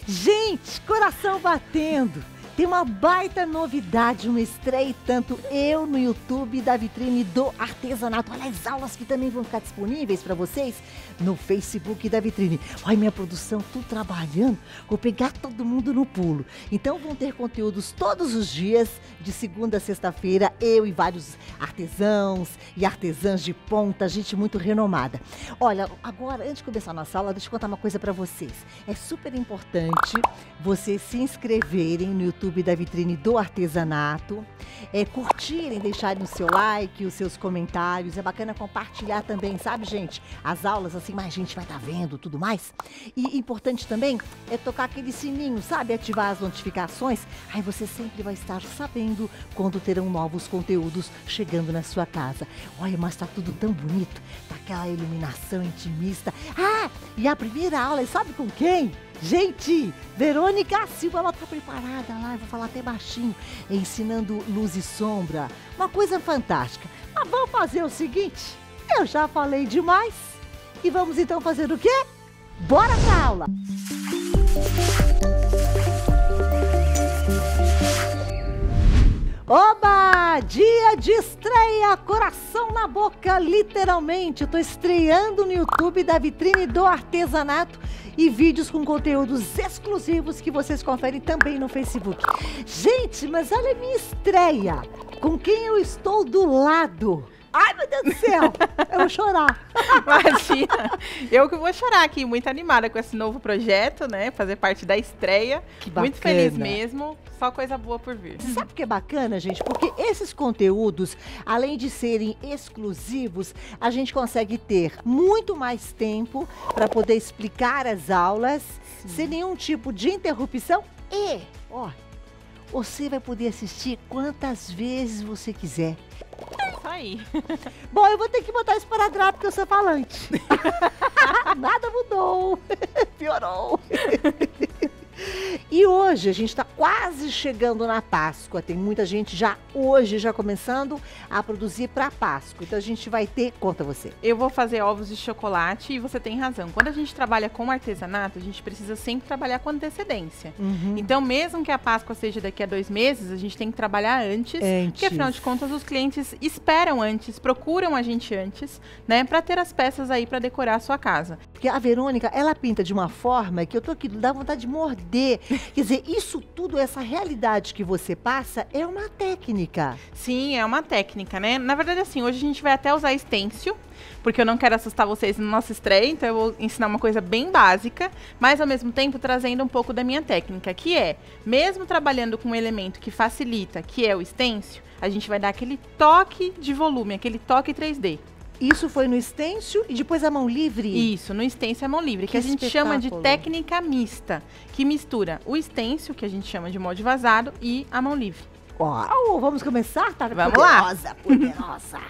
Gente, coração batendo. Tem uma baita novidade, uma estreia, tanto eu no YouTube da Vitrine do Artesanato. Olha as aulas que também vão ficar disponíveis para vocês no Facebook da Vitrine. Olha minha produção, tudo trabalhando, vou pegar todo mundo no pulo. Então vão ter conteúdos todos os dias, de segunda a sexta-feira, eu e vários artesãos e artesãs de ponta, gente muito renomada. Olha, agora, antes de começar a nossa aula, deixa eu contar uma coisa para vocês. É super importante vocês se inscreverem no YouTube da Vitrine do Artesanato, curtirem, deixarem o seu like, os seus comentários, é bacana compartilhar também, sabe, gente? As aulas, assim, mais gente vai estar vendo, tudo mais. E importante também é tocar aquele sininho, sabe? Ativar as notificações, aí você sempre vai estar sabendo quando terão novos conteúdos chegando na sua casa. Olha, mas tá tudo tão bonito, tá aquela iluminação intimista. Ah, e a primeira aula, sabe com quem? Gente, Verônica Silva, ela tá preparada lá, eu vou falar até baixinho, ensinando luz e sombra, uma coisa fantástica. Mas vamos fazer o seguinte, eu já falei demais, e vamos então fazer o quê? Bora pra aula! Oba! Dia de estreia, coração na boca, literalmente. Eu tô estreando no YouTube da Vitrine do Artesanato e vídeos com conteúdos exclusivos que vocês conferem também no Facebook. Gente, mas olha a minha estreia, com quem eu estou do lado. Ai, meu Deus do céu, eu vou chorar. Imagina, eu que vou chorar aqui, muito animada com esse novo projeto, né? Fazer parte da estreia. Que bacana. Muito feliz mesmo, só coisa boa por vir. Sabe o que é bacana, gente? Porque esses conteúdos, além de serem exclusivos, a gente consegue ter muito mais tempo para poder explicar as aulas, sem nenhum tipo de interrupção e, ó, você vai poder assistir quantas vezes você quiser. Isso aí. Bom, eu vou ter que botar isso para grave porque eu sou falante. Nada mudou. Piorou. E hoje a gente está quase chegando na Páscoa. Tem muita gente já hoje já começando a produzir para Páscoa. Então a gente vai ter, conta você. Eu vou fazer ovos de chocolate e você tem razão. Quando a gente trabalha com artesanato, a gente precisa sempre trabalhar com antecedência. Então, mesmo que a Páscoa seja daqui a 2 meses, a gente tem que trabalhar antes. Porque afinal de contas, os clientes esperam antes, procuram a gente antes, né? Para ter as peças aí para decorar a sua casa. Porque a Verônica, ela pinta de uma forma que eu tô aqui, dá vontade de morder. Quer dizer, isso tudo, essa realidade que você passa, é uma técnica. Sim, é uma técnica, né? Na verdade, assim, hoje a gente vai até usar stencil, porque eu não quero assustar vocês no nosso estreia, então eu vou ensinar uma coisa bem básica, mas ao mesmo tempo trazendo um pouco da minha técnica, que é, mesmo trabalhando com um elemento que facilita, que é o stencil, a gente vai dar aquele toque de volume, aquele toque 3D. Isso foi no stencil e depois a mão livre? Isso, no stencil a mão livre, que a gente chama de técnica mista, que mistura o stencil, que a gente chama de molde vazado, e a mão livre. Uau, vamos começar? Tá vamos poderosa, lá. Poderosa.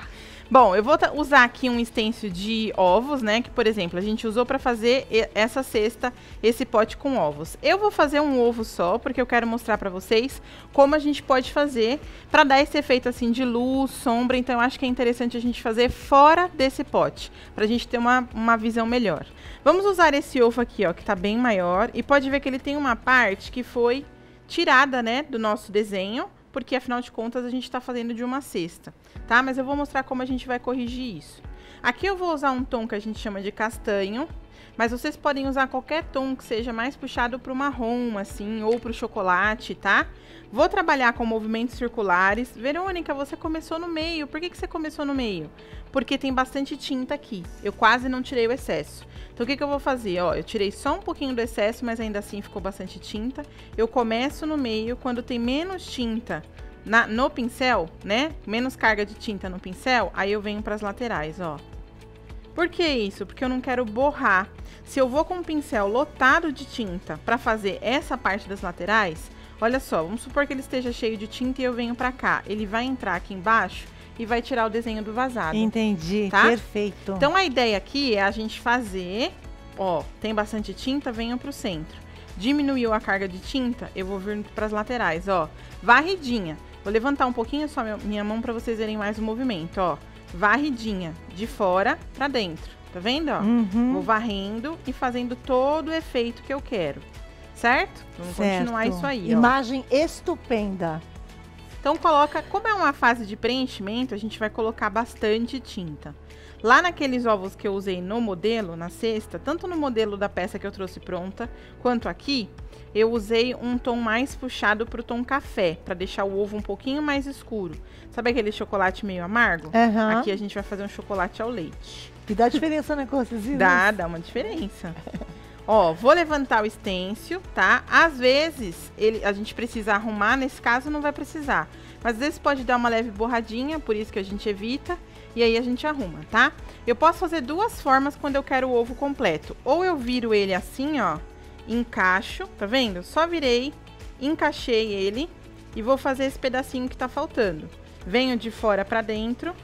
Bom, eu vou usar aqui um stencil de ovos, né? Que, por exemplo, a gente usou para fazer essa cesta, esse pote com ovos. Eu vou fazer um ovo só, porque eu quero mostrar para vocês como a gente pode fazer para dar esse efeito assim de luz, sombra. Então, eu acho que é interessante a gente fazer fora desse pote, para a gente ter uma visão melhor. Vamos usar esse ovo aqui, ó, que tá bem maior. E pode ver que ele tem uma parte que foi tirada, né, do nosso desenho, porque afinal de contas a gente está fazendo de uma cesta, tá? Mas eu vou mostrar como a gente vai corrigir isso. Aqui eu vou usar um tom que a gente chama de castanho, mas vocês podem usar qualquer tom que seja mais puxado para o marrom, assim, ou para o chocolate, tá? Vou trabalhar com movimentos circulares. Verônica, você começou no meio. Por que você começou no meio? Porque tem bastante tinta aqui. Eu quase não tirei o excesso. Então, o que eu vou fazer? Ó, eu tirei só um pouquinho do excesso, mas ainda assim ficou bastante tinta. Eu começo no meio, quando tem menos tinta no pincel, né? Menos carga de tinta no pincel, aí eu venho para as laterais, ó. Por que isso? Porque eu não quero borrar. Se eu vou com um pincel lotado de tinta para fazer essa parte das laterais, olha só, vamos supor que ele esteja cheio de tinta e eu venho para cá. Ele vai entrar aqui embaixo e vai tirar o desenho do vazado. Entendi, tá? Perfeito. Então, a ideia aqui é a gente fazer, ó, tem bastante tinta, venho pro centro. Diminuiu a carga de tinta, eu vou vir para as laterais, ó. Varridinha. Vou levantar um pouquinho só minha mão para vocês verem mais o movimento, ó. Varridinha, de fora para dentro. Tá vendo, ó? Vou varrendo e fazendo todo o efeito que eu quero. certo? Vamos continuar isso aí, ó. Imagem estupenda. Então coloca, como é uma fase de preenchimento, a gente vai colocar bastante tinta. Lá naqueles ovos que eu usei no modelo, na cesta, tanto no modelo da peça que eu trouxe pronta, quanto aqui, eu usei um tom mais puxado pro tom café, para deixar o ovo um pouquinho mais escuro. Sabe aquele chocolate meio amargo? Uhum. Aqui a gente vai fazer um chocolate ao leite. E dá diferença na cor, vocês viram? Dá uma diferença. Ó, vou levantar o estêncil, tá? Às vezes, a gente precisa arrumar, nesse caso não vai precisar. Mas às vezes pode dar uma leve borradinha, por isso que a gente evita. E aí a gente arruma, tá? Eu posso fazer duas formas quando eu quero o ovo completo. Ou eu viro ele assim, ó, encaixo, tá vendo? Só virei, encaixei ele e vou fazer esse pedacinho que tá faltando. Venho de fora pra dentro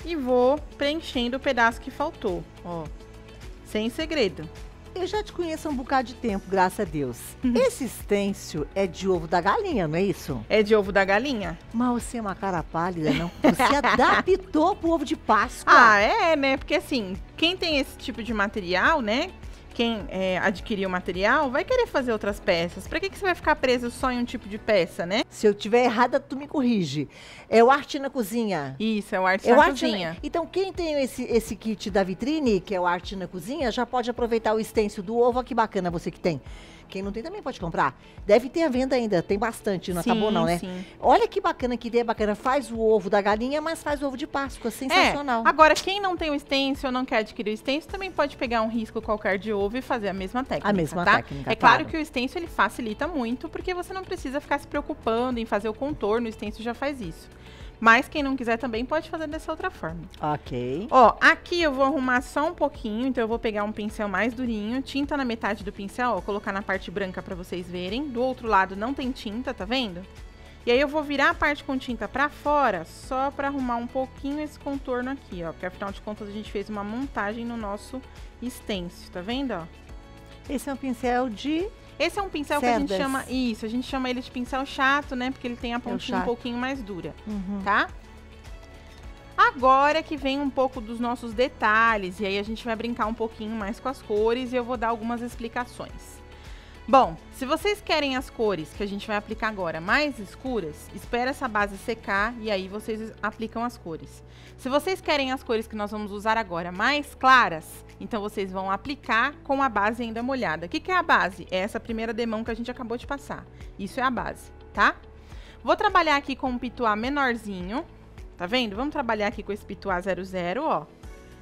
e vou preenchendo o pedaço que faltou, ó. Sem segredo. Eu já te conheço há um bocado de tempo, graças a Deus. Esse stencil é de ovo da galinha, não é isso? É de ovo da galinha. Mas você é uma cara pálida, não? Você adaptou pro ovo de Páscoa. Ah, é, né? Porque assim, quem tem esse tipo de material, né? Quem adquiriu o material vai querer fazer outras peças. Pra que você vai ficar preso só em um tipo de peça, né? Se eu tiver errada, tu me corrige. É o Arte na Cozinha. Isso, é o Arte na Cozinha. Então, quem tem esse kit da vitrine, que é o Arte na Cozinha, já pode aproveitar o stencil do ovo. Olha que bacana você que tem. Quem não tem também pode comprar. Deve ter a venda ainda, tem bastante, não acabou não, né? Sim. Olha que bacana, que ideia bacana. Faz o ovo da galinha, mas faz o ovo de Páscoa, sensacional. Agora, quem não tem o stencil ou não quer adquirir o stencil, também pode pegar um risco qualquer de ovo e fazer a mesma técnica, A mesma tá? técnica, É claro que o stencil, ele facilita muito, porque você não precisa ficar se preocupando em fazer o contorno, o stencil já faz isso. Mas quem não quiser também pode fazer dessa outra forma. Ok. Ó, aqui eu vou arrumar só um pouquinho, então eu vou pegar um pincel mais durinho, tinta na metade do pincel, ó, colocar na parte branca pra vocês verem. Do outro lado não tem tinta, tá vendo? E aí eu vou virar a parte com tinta pra fora, só pra arrumar um pouquinho esse contorno aqui, ó. Porque afinal de contas a gente fez uma montagem no nosso stencil, tá vendo, ó? Esse é um pincel de... Esse é um pincel cerdas. Que a gente chama... Isso, a gente chama ele de pincel chato, né? Porque ele tem a pontinha um pouquinho mais dura, tá? Agora que vem um pouco dos nossos detalhes, e aí a gente vai brincar um pouquinho mais com as cores e eu vou dar algumas explicações. Bom, se vocês querem as cores que a gente vai aplicar agora mais escuras, espera essa base secar e aí vocês aplicam as cores. Se vocês querem as cores que nós vamos usar agora mais claras, então vocês vão aplicar com a base ainda molhada. O que é a base? É essa primeira demão que a gente acabou de passar. Isso é a base, tá? Vou trabalhar aqui com um pituá menorzinho, tá vendo? Vamos trabalhar aqui com esse pituá 00, ó,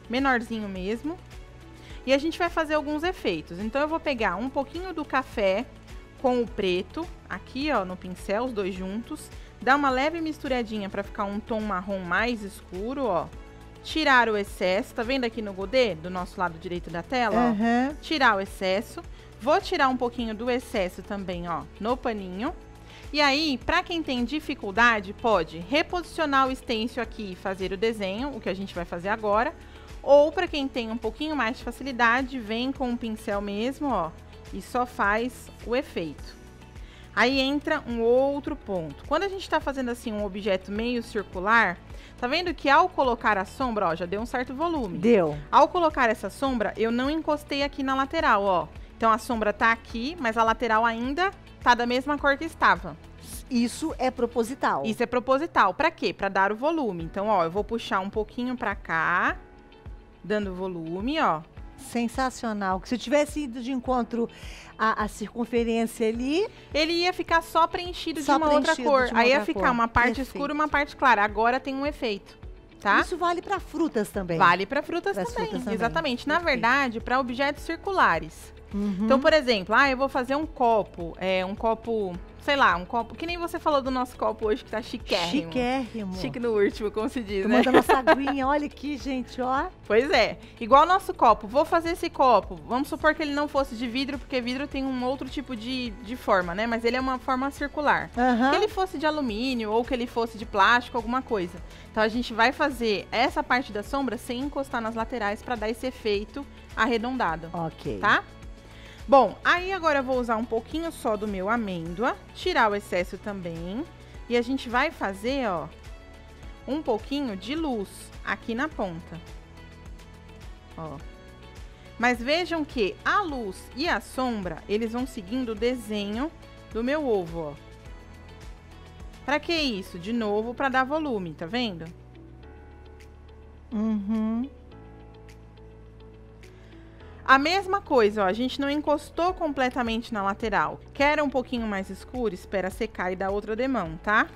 menorzinho mesmo. E a gente vai fazer alguns efeitos. Então, eu vou pegar um pouquinho do café com o preto, aqui, ó, no pincel, os dois juntos. Dar uma leve misturadinha para ficar um tom marrom mais escuro, ó. Tirar o excesso, tá vendo aqui no godê, do nosso lado direito da tela, ó? Tirar o excesso. Vou tirar um pouquinho do excesso também, ó, no paninho. E aí, para quem tem dificuldade, pode reposicionar o stencil aqui e fazer o desenho, o que a gente vai fazer agora. Ou para quem tem um pouquinho mais de facilidade, vem com o pincel mesmo, ó, e só faz o efeito. Aí entra um outro ponto. Quando a gente tá fazendo assim um objeto meio circular, tá vendo que ao colocar a sombra, ó, já deu um certo volume. Deu. Ao colocar essa sombra, eu não encostei aqui na lateral, ó. Então a sombra tá aqui, mas a lateral ainda tá da mesma cor que estava. Isso é proposital. Isso é proposital. Pra quê? Pra dar o volume. Então, ó, eu vou puxar um pouquinho pra cá, dando volume, ó. Sensacional. Se eu tivesse ido de encontro à circunferência ali... Ele ia ficar só preenchido de uma outra cor. Aí ia ficar uma parte escura e uma parte clara. Agora tem um efeito, tá? Isso vale para frutas também. Vale para frutas também, exatamente. Na verdade, para objetos circulares. Então, por exemplo, eu vou fazer um copo, sei lá, um copo, que nem você falou do nosso copo hoje, que tá chiquérrimo. Chiquérrimo. Chique no último, como se diz, né? Tomando a nossa aguinha, olha aqui, gente, ó. Pois é, igual o nosso copo, vou fazer esse copo, vamos supor que ele não fosse de vidro, porque vidro tem um outro tipo de forma, né? Mas ele é uma forma circular. Que ele fosse de alumínio ou que ele fosse de plástico, alguma coisa. Então, a gente vai fazer essa parte da sombra sem encostar nas laterais para dar esse efeito arredondado. Ok. Tá? Bom, aí agora eu vou usar um pouquinho só do meu amêndoa, tirar o excesso também. E a gente vai fazer, ó, um pouquinho de luz aqui na ponta. Ó. Mas vejam que a luz e a sombra, eles vão seguindo o desenho do meu ovo, ó. Pra que isso? De novo, pra dar volume, tá vendo? Uhum. A mesma coisa, ó, a gente não encostou completamente na lateral. Quer um pouquinho mais escuro? Espera secar e dá outra demão, tá?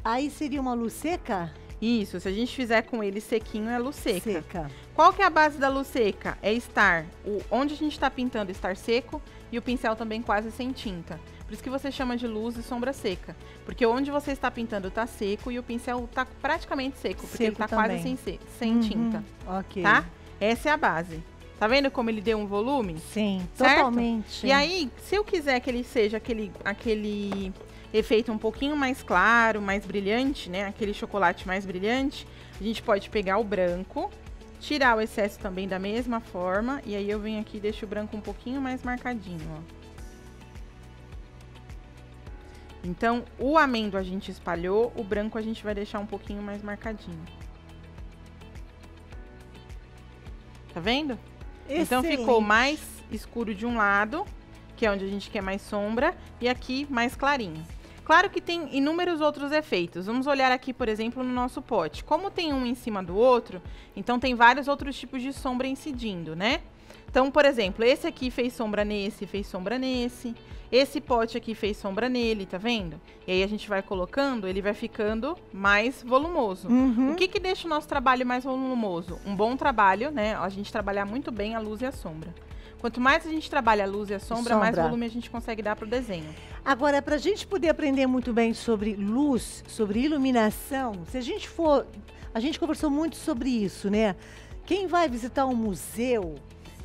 Aí seria uma luz seca? Isso, se a gente fizer com ele sequinho, é luz seca. Seca. Qual que é a base da luz seca? É estar, onde a gente está pintando, estar seco e o pincel também quase sem tinta. Por isso que você chama de luz e sombra seca. Porque onde você está pintando está seco e o pincel está praticamente seco, porque ele está quase sem tinta. Ok. Tá? Essa é a base. Tá vendo como ele deu um volume? Sim, certo? totalmente. E aí, se eu quiser que ele seja aquele efeito um pouquinho mais claro, mais brilhante, né? Aquele chocolate mais brilhante, a gente pode pegar o branco, tirar o excesso também da mesma forma, e aí eu venho aqui e deixo o branco um pouquinho mais marcadinho, ó. Então, o amêndoa a gente espalhou, o branco a gente vai deixar um pouquinho mais marcadinho. Tá vendo? Excelente. Então ficou mais escuro de um lado, que é onde a gente quer mais sombra, e aqui mais clarinho. Claro que tem inúmeros outros efeitos. Vamos olhar aqui, por exemplo, no nosso pote. Como tem um em cima do outro, então tem vários outros tipos de sombra incidindo, né? Então, por exemplo, esse aqui fez sombra nesse, fez sombra nesse. Esse pote aqui fez sombra nele, tá vendo? E aí a gente vai colocando, ele vai ficando mais volumoso. Uhum. O que que deixa o nosso trabalho mais volumoso? Um bom trabalho, né? A gente trabalhar muito bem a luz e a sombra. Quanto mais a gente trabalha a luz e a sombra, mais volume a gente consegue dar pro desenho. Agora, para a gente poder aprender muito bem sobre luz, sobre iluminação, se a gente for... A gente conversou muito sobre isso, né? Quem vai visitar um museu,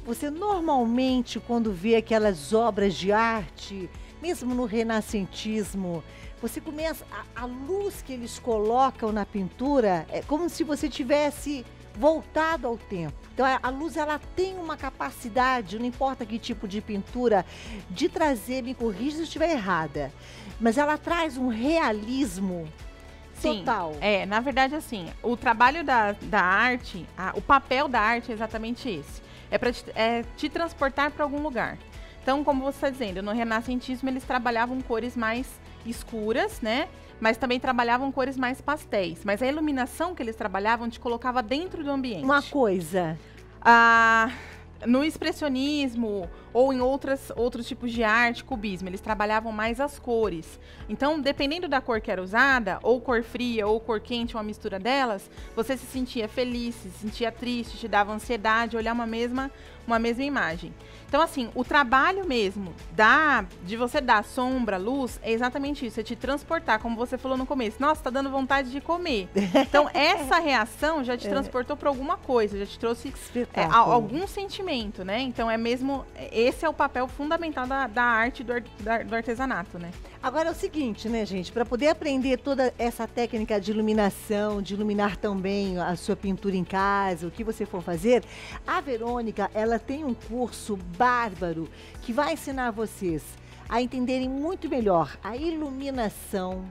você normalmente, quando vê aquelas obras de arte, mesmo no renascentismo, você começa... A luz que eles colocam na pintura é como se você tivesse voltado ao tempo. Então, a luz, ela tem uma capacidade, não importa que tipo de pintura, de trazer, me corrija se eu estiver errada, mas ela traz um realismo total. Sim, na verdade, assim, o trabalho da arte, o papel da arte é exatamente esse. É para te transportar para algum lugar. Então, como você está dizendo, no renascentismo eles trabalhavam cores mais escuras, né? Mas também trabalhavam cores mais pastéis. Mas a iluminação que eles trabalhavam te colocava dentro do ambiente. Uma coisa. No expressionismo ou em outros tipos de arte, cubismo, eles trabalhavam mais as cores. Então, dependendo da cor que era usada, ou cor fria, ou cor quente, uma mistura delas, você se sentia feliz, se sentia triste, te dava ansiedade, olhar uma mesma imagem. Então, assim, o trabalho mesmo de você dar sombra, luz, é exatamente isso, é te transportar, como você falou no começo. Nossa, tá dando vontade de comer. Então, essa reação já te transportou para alguma coisa, já te trouxe algum sentimento, né? Então, esse é o papel fundamental da arte do artesanato, né? Agora é o seguinte, né, gente? Para poder aprender toda essa técnica de iluminação, de iluminar também a sua pintura em casa, o que você for fazer, a Verônica, ela tem um curso bárbaro que vai ensinar vocês a entenderem muito melhor a iluminação,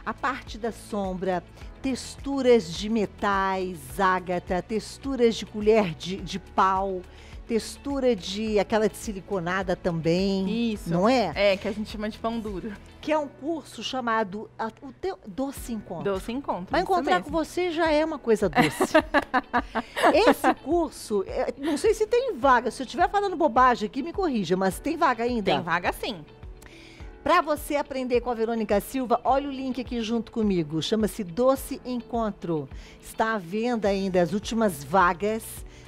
a parte da sombra, texturas de metais, ágata, texturas de colher de pau, textura de aquela de siliconada também. Isso. Não é? É, que a gente chama de pão duro. Que é um curso chamado o teu Doce Encontro. Doce Encontro. Mas encontrar com você já é uma coisa doce. Esse curso, não sei se tem vaga. Se eu estiver falando bobagem aqui, me corrija, mas tem vaga ainda? Tem vaga sim. Para você aprender com a Verônica Silva, olha o link aqui junto comigo. Chama-se Doce Encontro. Está à venda ainda as últimas vagas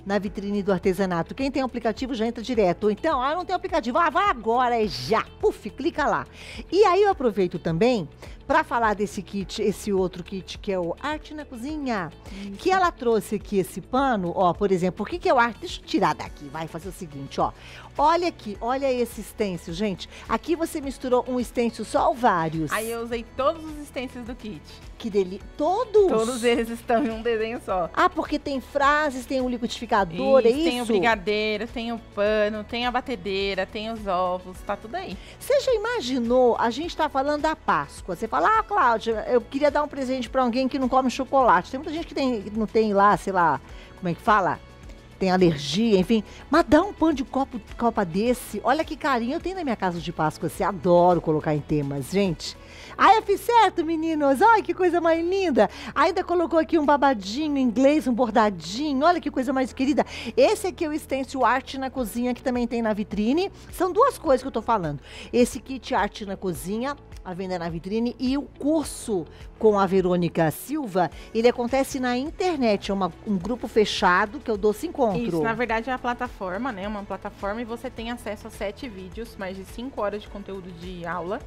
na vitrine do artesanato. Quem tem o aplicativo já entra direto. Ou então, não tem aplicativo, vai agora, já. Puf, clica lá. E aí eu aproveito também para falar desse kit, esse outro kit que é o Arte na Cozinha. Isso. Que ela trouxe aqui esse pano, ó, por exemplo, o que é o arte? Deixa eu tirar daqui, vai fazer o seguinte, ó. Olha aqui, olha esse stencil, gente. Aqui você misturou um stencil só ou vários? Aí eu usei todos os stencils do kit. Que delícia. Todos? Todos eles estão em um desenho só. Porque tem frases, tem o liquidificador, isso, é isso? Tem o brigadeiro, tem o pano, tem a batedeira, tem os ovos, tá tudo aí. Você já imaginou, a gente tá falando da Páscoa, você fala, Cláudia, eu queria dar um presente pra alguém que não come chocolate. Tem muita gente que não tem lá, sei lá, como é que fala? tem alergia, enfim. Mas dá um pano de copa desse. Olha que carinho eu tenho na minha casa de Páscoa. Assim, adoro colocar em temas, gente. Ai, eu fiz certo, meninos. Ai, que coisa mais linda. Ainda colocou aqui um babadinho em inglês, um bordadinho. Olha que coisa mais querida. Esse aqui é o stencil Arte na Cozinha, que também tem na vitrine. São duas coisas que eu tô falando. Esse kit Arte na Cozinha, a venda na vitrine, e o curso com a Verônica Silva, ele acontece na internet, é um grupo fechado que é o Doce Encontro. Isso, na verdade é a plataforma, né? Uma plataforma e você tem acesso a 7 vídeos, mais de 5 horas de conteúdo de aula,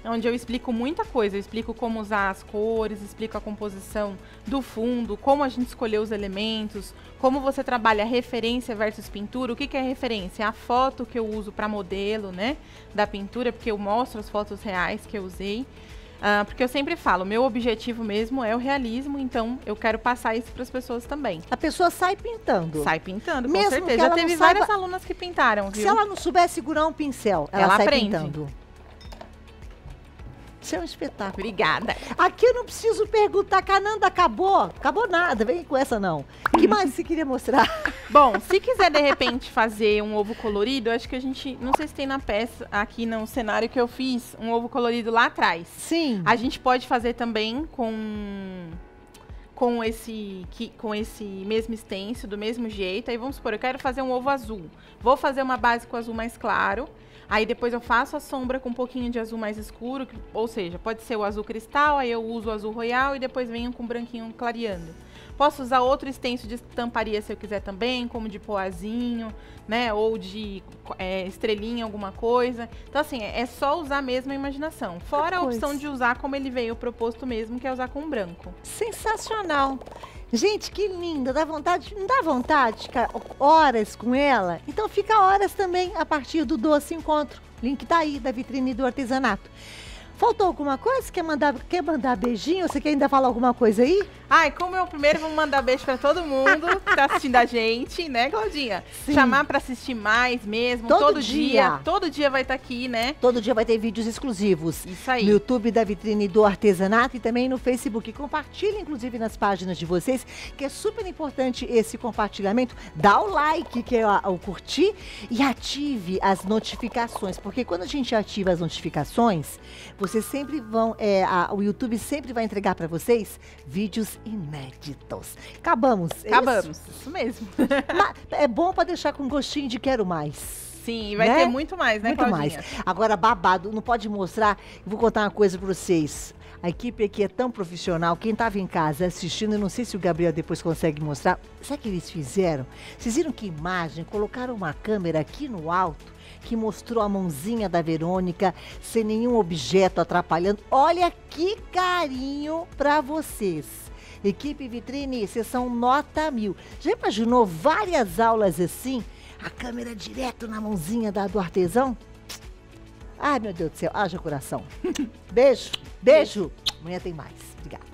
onde eu explico muita coisa. Eu explico como usar as cores, explico a composição do fundo, como a gente escolheu os elementos, como você trabalha referência versus pintura. O que que é referência? A foto que eu uso para modelo, né, da pintura, porque eu mostro as fotos reais que eu usei. Porque eu sempre falo, meu objetivo mesmo é o realismo, então eu quero passar isso para as pessoas também. A pessoa sai pintando. Sai pintando, mesmo com certeza. Já teve várias alunas que pintaram, viu? Se ela não souber segurar um pincel, ela sai aprende. Pintando. Isso é um espetáculo. Obrigada. Aqui eu não preciso perguntar, Cananda, acabou? Acabou nada, vem com essa não. O que mais você queria mostrar? Bom, se quiser de repente fazer um ovo colorido, acho que a gente, não sei se tem na peça, aqui no cenário que eu fiz, um ovo colorido lá atrás. Sim. A gente pode fazer também com esse mesmo stencil, do mesmo jeito. Aí vamos supor, eu quero fazer um ovo azul. Vou fazer uma base com azul mais claro. Aí depois eu faço a sombra com um pouquinho de azul mais escuro, ou seja, pode ser o azul cristal, aí eu uso o azul royal e depois venho com o branquinho clareando. Posso usar outro stencil de estamparia se eu quiser também, como de poazinho, né, ou de estrelinha, alguma coisa. Então assim, é só usar mesmo a imaginação. Fora a opção de usar como ele veio proposto mesmo, que é usar com branco. Sensacional. Gente, que linda, dá vontade, não dá vontade de ficar horas com ela? Então fica horas também a partir do Doce Encontro. Link tá aí, da vitrine do artesanato. Faltou alguma coisa? Quer mandar beijinho? Você quer ainda falar alguma coisa aí? Ai, como é o primeiro, vamos mandar beijo pra todo mundo que tá assistindo a gente, né, Claudinha? Sim. Chamar pra assistir mais mesmo, todo dia. Todo dia vai estar aqui, né? Todo dia vai ter vídeos exclusivos. Isso aí. No YouTube da Vitrine do Artesanato e também no Facebook. Compartilhe, inclusive, nas páginas de vocês, que é super importante esse compartilhamento. Dá o like, que é o curtir, e ative as notificações, porque quando a gente ativa as notificações, vocês sempre vão, o YouTube sempre vai entregar para vocês vídeos inéditos. Acabamos. Acabamos, isso mesmo. Mas é bom para deixar com gostinho de quero mais. Sim, vai ter muito mais, né, muito Claudinha? mais. Agora, babado, não pode mostrar. Eu vou contar uma coisa para vocês. A equipe aqui é tão profissional. Quem estava em casa assistindo, eu não sei se o Gabriel depois consegue mostrar. Sabe o que eles fizeram? Vocês viram que imagem? Colocaram uma câmera aqui no alto que mostrou a mãozinha da Verônica sem nenhum objeto atrapalhando. Olha que carinho para vocês. Equipe Vitrine, sessão nota 1000. Já imaginou várias aulas assim? A câmera direto na mãozinha do artesão? Ai, meu Deus do céu, haja coração. Beijo, beijo. Amanhã tem mais. Obrigada.